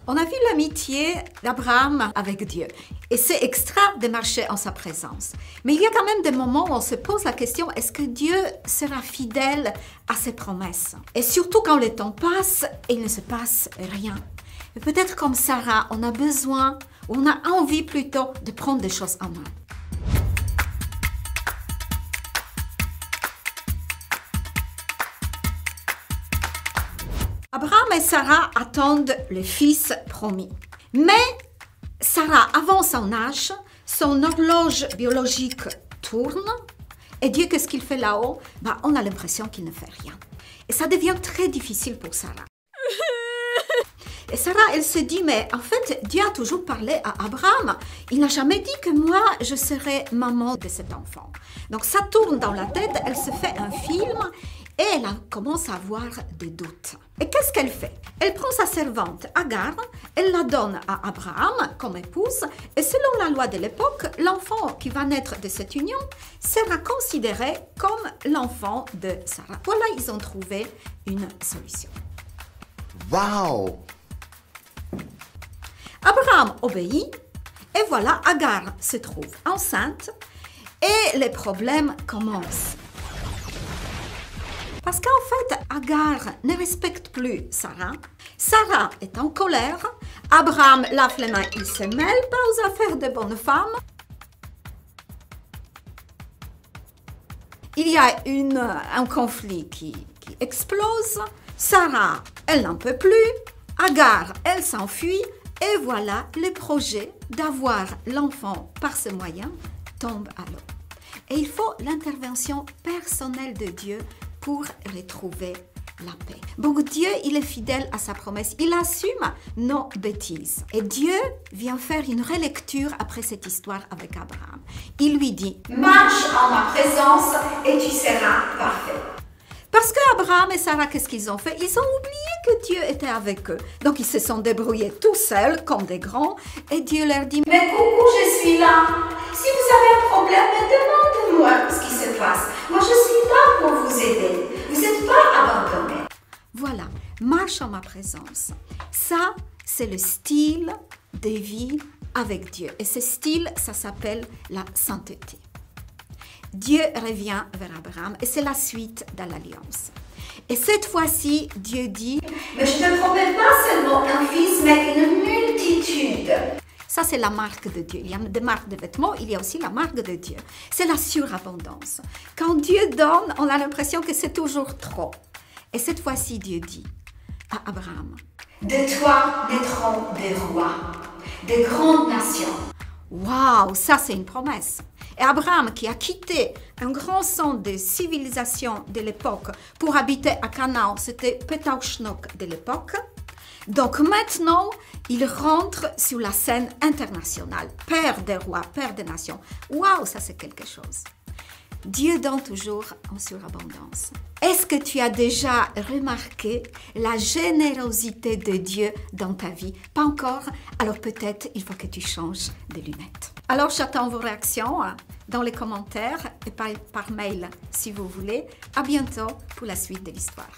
On a vu l'amitié d'Abraham avec Dieu et c'est extra de marcher en sa présence. Mais il y a quand même des moments où on se pose la question, est-ce que Dieu sera fidèle à ses promesses? Et surtout quand le temps passe et il ne se passe rien. Peut-être comme Sarah, on a besoin, on a envie plutôt de prendre des choses en main. Abraham et Sarah attendent le fils promis. Mais Sarah avance en âge, son horloge biologique tourne, et Dieu, qu'est-ce qu'il fait là-haut? On a l'impression qu'il ne fait rien. Et ça devient très difficile pour Sarah. Et Sarah, elle se dit, mais en fait, Dieu a toujours parlé à Abraham. Il n'a jamais dit que moi, je serai maman de cet enfant. Donc ça tourne dans la tête, elle se fait un film et elle commence à avoir des doutes. Et qu'est-ce qu'elle fait? Elle prend sa servante Agar, elle la donne à Abraham comme épouse et selon la loi de l'époque, l'enfant qui va naître de cette union sera considéré comme l'enfant de Sarah. Voilà, ils ont trouvé une solution. Wow! Abraham obéit et voilà, Agar se trouve enceinte et les problèmes commencent. Parce qu'en fait, Agar ne respecte plus Sarah. Sarah est en colère. Abraham lave les mains, il ne se mêle pas aux affaires de bonne femme. Il y a un conflit qui explose. Sarah, elle n'en peut plus. Agar, elle s'enfuit. Et voilà, le projet d'avoir l'enfant par ce moyen tombe à l'eau. Et il faut l'intervention personnelle de Dieu pour retrouver la paix. Donc Dieu, il est fidèle à sa promesse. Il assume nos bêtises. Et Dieu vient faire une relecture après cette histoire avec Abraham. Il lui dit, marche en ma présence et tu seras parfait. Parce qu'Abraham et Sarah, qu'est-ce qu'ils ont fait? Ils ont oublié que Dieu était avec eux. Donc ils se sont débrouillés tout seuls, comme des grands. Et Dieu leur dit, mais coucou, je suis là. Si vous avez un problème, demandez-moi ce qui se passe. Moi, je suis là pour vous aider. Vous n'êtes pas abandonnés. Voilà, marche en ma présence. Ça, c'est le style de vie avec Dieu. Et ce style, ça s'appelle la sainteté. Dieu revient vers Abraham et c'est la suite de l'alliance. Et cette fois-ci, Dieu dit, mais je ne te promets pas seulement un fils, mais une multitude. Ça, c'est la marque de Dieu. Il y a des marques de vêtements, il y a aussi la marque de Dieu. C'est la surabondance. Quand Dieu donne, on a l'impression que c'est toujours trop. Et cette fois-ci, Dieu dit à Abraham, de toi naîtront des rois, des grandes nations. Waouh, ça c'est une promesse. Et Abraham, qui a quitté un grand centre de civilisation de l'époque pour habiter à Canaan, c'était Pétaouchnok de l'époque. Donc maintenant, il rentre sur la scène internationale. Père des rois, père des nations. Waouh, ça c'est quelque chose. Dieu donne toujours en surabondance. Est-ce que tu as déjà remarqué la générosité de Dieu dans ta vie? Pas encore? Alors peut-être il faut que tu changes de lunettes. Alors j'attends vos réactions dans les commentaires et par mail si vous voulez. À bientôt pour la suite de l'histoire.